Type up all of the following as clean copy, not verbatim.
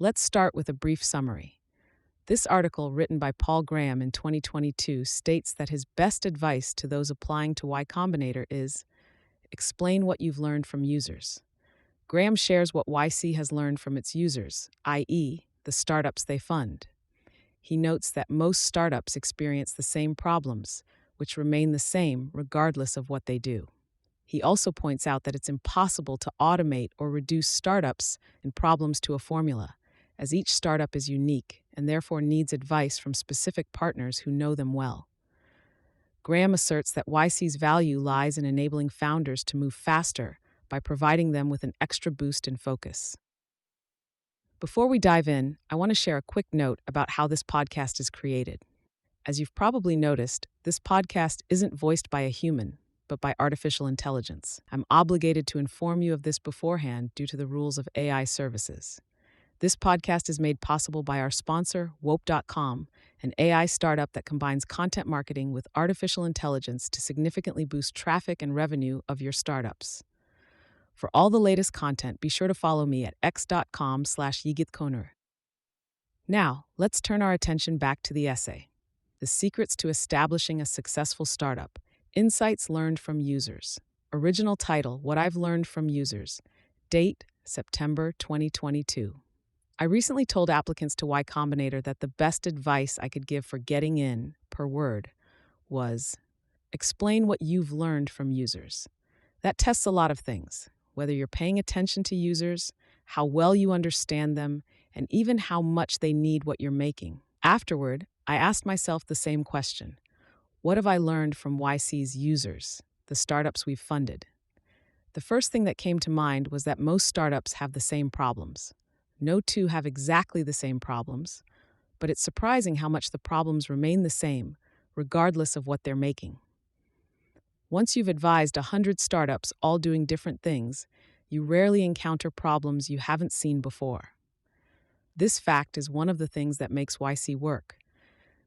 Let's start with a brief summary. This article, written by Paul Graham in 2022, states that his best advice to those applying to Y Combinator is explain what you've learned from users. Graham shares what YC has learned from its users, i.e., the startups they fund. He notes that most startups experience the same problems, which remain the same regardless of what they do. He also points out that it's impossible to automate or reduce startups and problems to a formula, as each startup is unique and therefore needs advice from specific partners who know them well. Graham asserts that YC's value lies in enabling founders to move faster by providing them with an extra boost in focus. Before we dive in, I want to share a quick note about how this podcast is created. As you've probably noticed, this podcast isn't voiced by a human, but by artificial intelligence. I'm obligated to inform you of this beforehand due to the rules of AI services. This podcast is made possible by our sponsor, Wope.com, an AI startup that combines content marketing with artificial intelligence to significantly boost traffic and revenue of your startups. For all the latest content, be sure to follow me at x.com/yigitkoner. Now, let's turn our attention back to the essay. The Secrets to Establishing a Successful Startup. Insights Learned from Users. Original title, What I've Learned from Users. Date, September 2022. I recently told applicants to Y Combinator that the best advice I could give for getting in, per word, was explain what you've learned from users. That tests a lot of things, whether you're paying attention to users, how well you understand them, and even how much they need what you're making. Afterward, I asked myself the same question. What have I learned from YC's users, the startups we've funded? The first thing that came to mind was that most startups have the same problems. No two have exactly the same problems, but it's surprising how much the problems remain the same, regardless of what they're making. Once you've advised 100 startups all doing different things, you rarely encounter problems you haven't seen before. This fact is one of the things that makes YC work.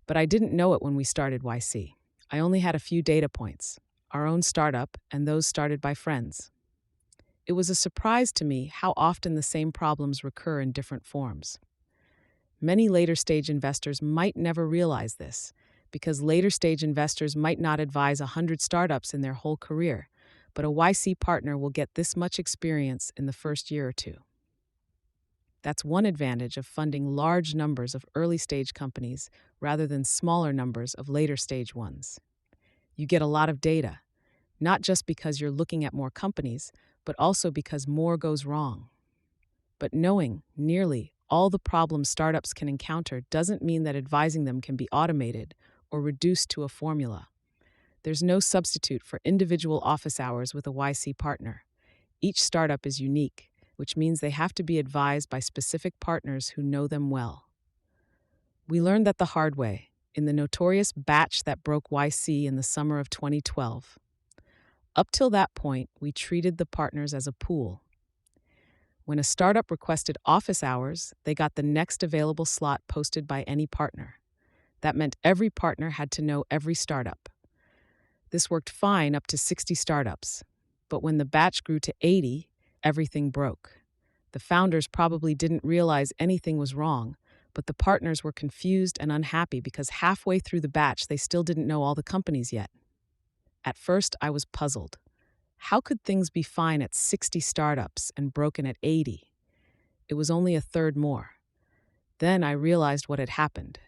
But I didn't know it when we started YC. I only had a few data points, our own startup and those started by friends. It was a surprise to me how often the same problems recur in different forms. Many later-stage investors might never realize this, because later-stage investors might not advise 100 startups in their whole career, but a YC partner will get this much experience in the first year or two. That's one advantage of funding large numbers of early-stage companies rather than smaller numbers of later-stage ones. You get a lot of data, not just because you're looking at more companies, but also because more goes wrong. But knowing nearly all the problems startups can encounter doesn't mean that advising them can be automated or reduced to a formula. There's no substitute for individual office hours with a YC partner. Each startup is unique, which means they have to be advised by specific partners who know them well. We learned that the hard way, in the notorious batch that broke YC in the summer of 2012. Up till that point, we treated the partners as a pool. When a startup requested office hours, they got the next available slot posted by any partner. That meant every partner had to know every startup. This worked fine up to 60 startups, but when the batch grew to 80, everything broke. The founders probably didn't realize anything was wrong, but the partners were confused and unhappy because halfway through the batch they still didn't know all the companies yet. At first, I was puzzled. How could things be fine at 60 startups and broken at 80? It was only a third more. Then I realized what had happened.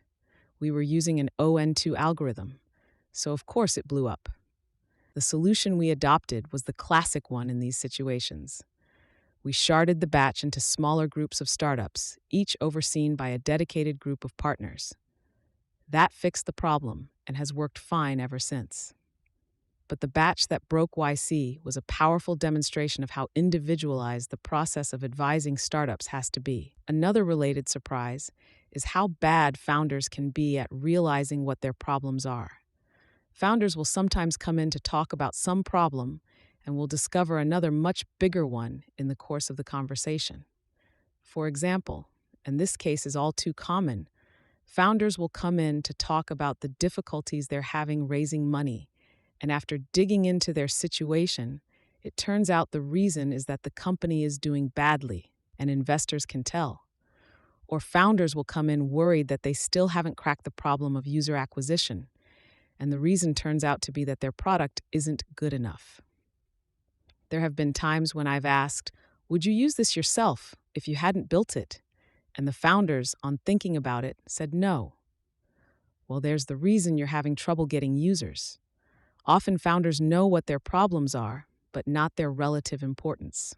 We were using an ON2 algorithm, so of course it blew up. The solution we adopted was the classic one in these situations. We sharded the batch into smaller groups of startups, each overseen by a dedicated group of partners. That fixed the problem and has worked fine ever since. But the batch that broke YC was a powerful demonstration of how individualized the process of advising startups has to be. Another related surprise is how bad founders can be at realizing what their problems are. Founders will sometimes come in to talk about some problem and will discover another much bigger one in the course of the conversation. For example, and this case is all too common, founders will come in to talk about the difficulties they're having raising money, and after digging into their situation, it turns out the reason is that the company is doing badly, and investors can tell. Or founders will come in worried that they still haven't cracked the problem of user acquisition, and the reason turns out to be that their product isn't good enough. There have been times when I've asked, "Would you use this yourself if you hadn't built it?" And the founders, on thinking about it, said no. Well, there's the reason you're having trouble getting users. Often founders know what their problems are, but not their relative importance.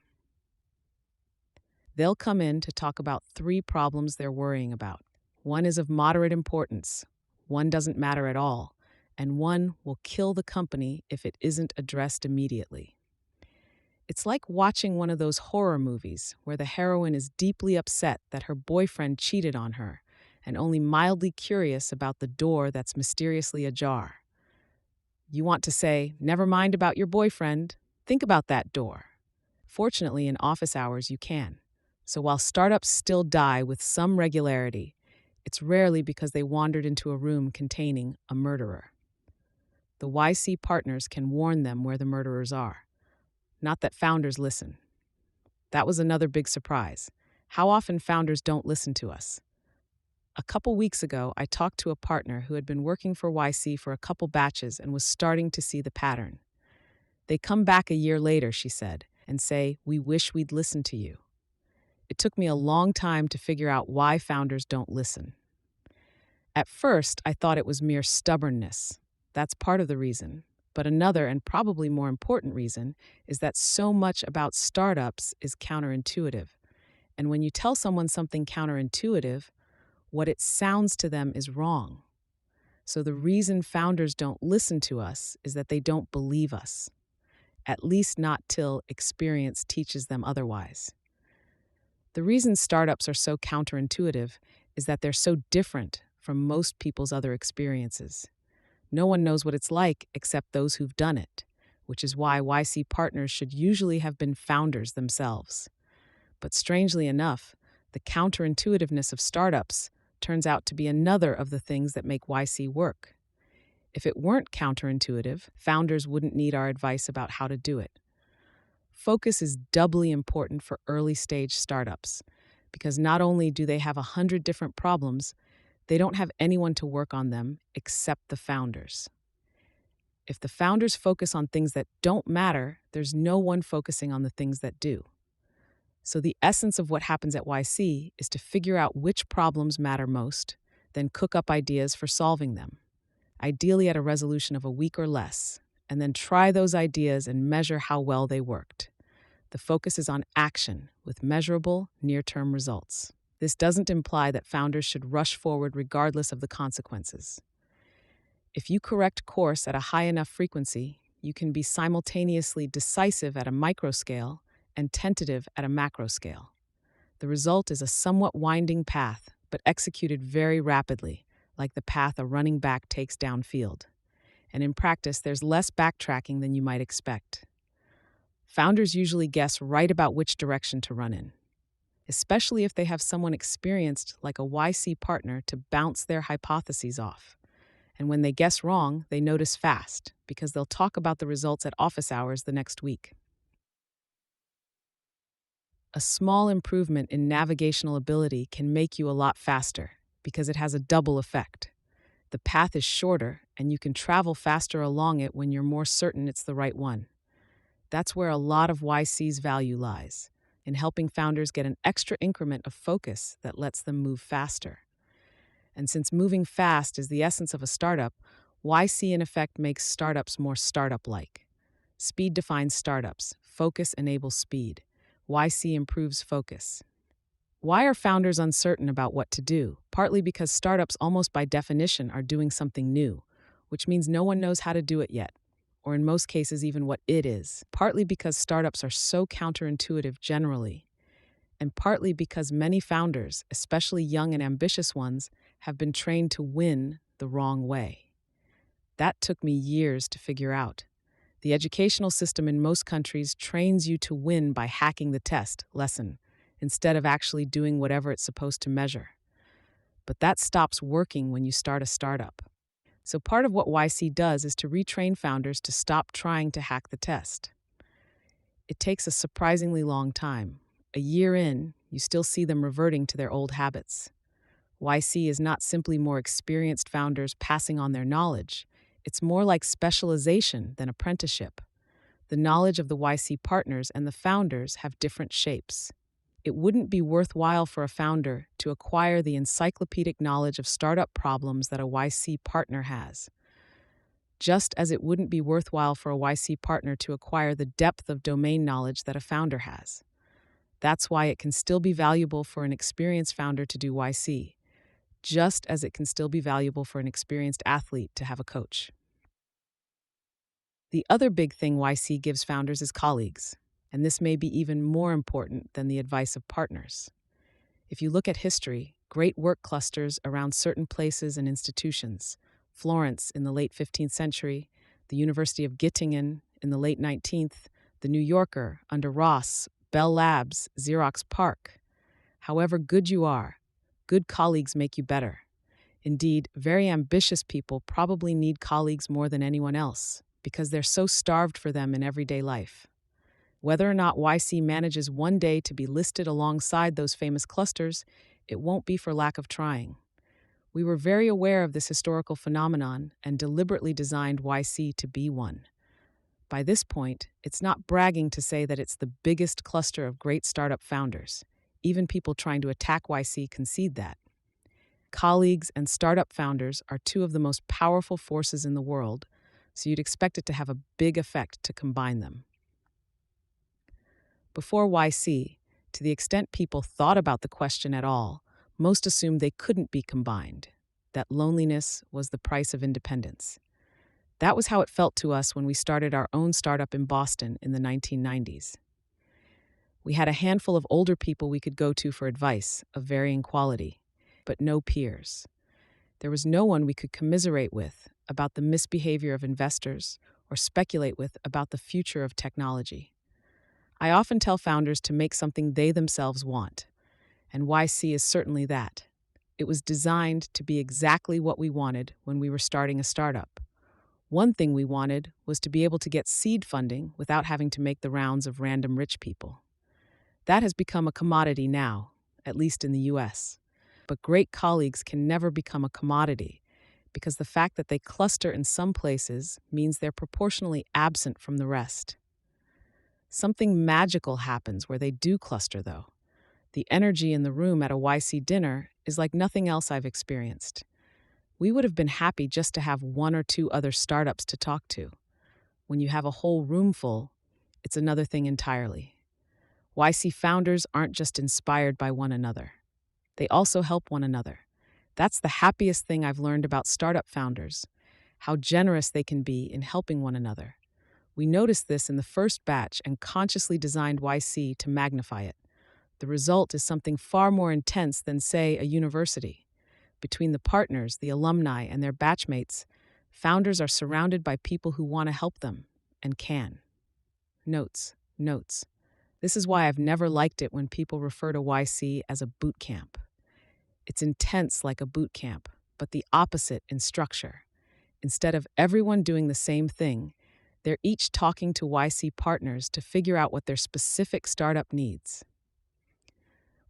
They'll come in to talk about 3 problems they're worrying about. One is of moderate importance, one doesn't matter at all, and one will kill the company if it isn't addressed immediately. It's like watching one of those horror movies where the heroine is deeply upset that her boyfriend cheated on her and only mildly curious about the door that's mysteriously ajar. You want to say, "Never mind about your boyfriend, think about that door." Fortunately, in office hours, you can. So while startups still die with some regularity, it's rarely because they wandered into a room containing a murderer. The YC partners can warn them where the murderers are. Not that founders listen. That was another big surprise. How often founders don't listen to us. A couple weeks ago, I talked to a partner who had been working for YC for a couple batches and was starting to see the pattern. They come back a year later, she said, and say, "We wish we'd listened to you." It took me a long time to figure out why founders don't listen. At first, I thought it was mere stubbornness. That's part of the reason. But another, and probably more important reason, is that so much about startups is counterintuitive. And when you tell someone something counterintuitive, what it sounds to them is wrong. So the reason founders don't listen to us is that they don't believe us, at least not till experience teaches them otherwise. The reason startups are so counterintuitive is that they're so different from most people's other experiences. No one knows what it's like except those who've done it, which is why YC partners should usually have been founders themselves. But strangely enough, the counterintuitiveness of startups turns out to be another of the things that make YC work. If it weren't counterintuitive, founders wouldn't need our advice about how to do it. Focus is doubly important for early-stage startups because not only do they have 100 different problems, they don't have anyone to work on them except the founders. If the founders focus on things that don't matter, there's no one focusing on the things that do. So the essence of what happens at YC is to figure out which problems matter most, then cook up ideas for solving them, ideally at a resolution of a week or less, and then try those ideas and measure how well they worked. The focus is on action with measurable, near-term results. This doesn't imply that founders should rush forward regardless of the consequences. If you correct course at a high enough frequency, you can be simultaneously decisive at a micro scale and tentative at a macro scale. The result is a somewhat winding path, but executed very rapidly, like the path a running back takes downfield. And in practice, there's less backtracking than you might expect. Founders usually guess right about which direction to run in, especially if they have someone experienced like a YC partner to bounce their hypotheses off. And when they guess wrong, they notice fast, because they'll talk about the results at office hours the next week. A small improvement in navigational ability can make you a lot faster, because it has a double effect. The path is shorter, and you can travel faster along it when you're more certain it's the right one. That's where a lot of YC's value lies, in helping founders get an extra increment of focus that lets them move faster. And since moving fast is the essence of a startup, YC in effect makes startups more startup-like. Speed defines startups. Focus enables speed. YC improves focus. Why are founders uncertain about what to do? Partly because startups almost by definition are doing something new, which means no one knows how to do it yet, or in most cases even what it is. Partly because startups are so counterintuitive generally, and partly because many founders, especially young and ambitious ones, have been trained to win the wrong way. That took me years to figure out. The educational system in most countries trains you to win by hacking the test lesson, instead of actually doing whatever it's supposed to measure. But that stops working when you start a startup. So part of what YC does is to retrain founders to stop trying to hack the test. It takes a surprisingly long time. A year in, you still see them reverting to their old habits. YC is not simply more experienced founders passing on their knowledge, it's more like specialization than apprenticeship. The knowledge of the YC partners and the founders have different shapes. It wouldn't be worthwhile for a founder to acquire the encyclopedic knowledge of startup problems that a YC partner has, just as it wouldn't be worthwhile for a YC partner to acquire the depth of domain knowledge that a founder has. That's why it can still be valuable for an experienced founder to do YC, just as it can still be valuable for an experienced athlete to have a coach. The other big thing YC gives founders is colleagues, and this may be even more important than the advice of partners. If you look at history, great work clusters around certain places and institutions. Florence in the late 15th century, the University of Göttingen in the late 19th, the New Yorker under Ross, Bell Labs, Xerox PARC. However good you are, good colleagues make you better. Indeed, very ambitious people probably need colleagues more than anyone else because they're so starved for them in everyday life. Whether or not YC manages one day to be listed alongside those famous clusters, it won't be for lack of trying. We were very aware of this historical phenomenon and deliberately designed YC to be one. By this point, it's not bragging to say that it's the biggest cluster of great startup founders. Even people trying to attack YC concede that. Colleagues and startup founders are two of the most powerful forces in the world, so you'd expect it to have a big effect to combine them. Before YC, to the extent people thought about the question at all, most assumed they couldn't be combined, that loneliness was the price of independence. That was how it felt to us when we started our own startup in Boston in the 1990s. We had a handful of older people we could go to for advice of varying quality, but no peers. There was no one we could commiserate with about the misbehavior of investors or speculate with about the future of technology. I often tell founders to make something they themselves want, and YC is certainly that. It was designed to be exactly what we wanted when we were starting a startup. One thing we wanted was to be able to get seed funding without having to make the rounds of random rich people. That has become a commodity now, at least in the US. But great colleagues can never become a commodity because the fact that they cluster in some places means they're proportionally absent from the rest. Something magical happens where they do cluster, though. The energy in the room at a YC dinner is like nothing else I've experienced. We would have been happy just to have one or two other startups to talk to. When you have a whole room full, it's another thing entirely. YC founders aren't just inspired by one another. They also help one another. That's the happiest thing I've learned about startup founders, how generous they can be in helping one another. We noticed this in the first batch and consciously designed YC to magnify it. The result is something far more intense than, say, a university. Between the partners, the alumni, and their batchmates, founders are surrounded by people who want to help them and can. Notes. This is why I've never liked it when people refer to YC as a boot camp. It's intense like a boot camp, but the opposite in structure. Instead of everyone doing the same thing, they're each talking to YC partners to figure out what their specific startup needs.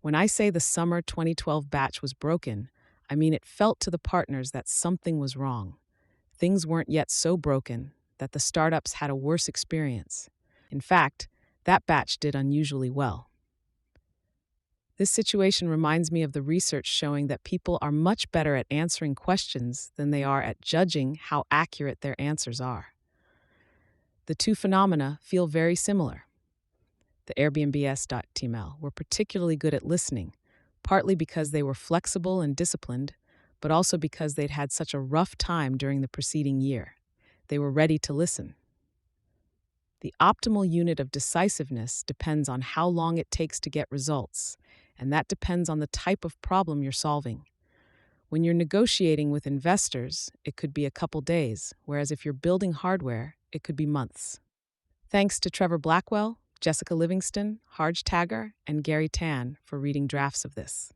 When I say the summer 2012 batch was broken, I mean it felt to the partners that something was wrong. Things weren't yet so broken that the startups had a worse experience. In fact, that batch did unusually well. This situation reminds me of the research showing that people are much better at answering questions than they are at judging how accurate their answers are. The two phenomena feel very similar. The Airbnbs.tml were particularly good at listening, partly because they were flexible and disciplined, but also because they'd had such a rough time during the preceding year. They were ready to listen. The optimal unit of decisiveness depends on how long it takes to get results, and that depends on the type of problem you're solving. When you're negotiating with investors, it could be a couple days, whereas if you're building hardware, it could be months. Thanks to Trevor Blackwell, Jessica Livingston, Harj Taggar, and Gary Tan for reading drafts of this.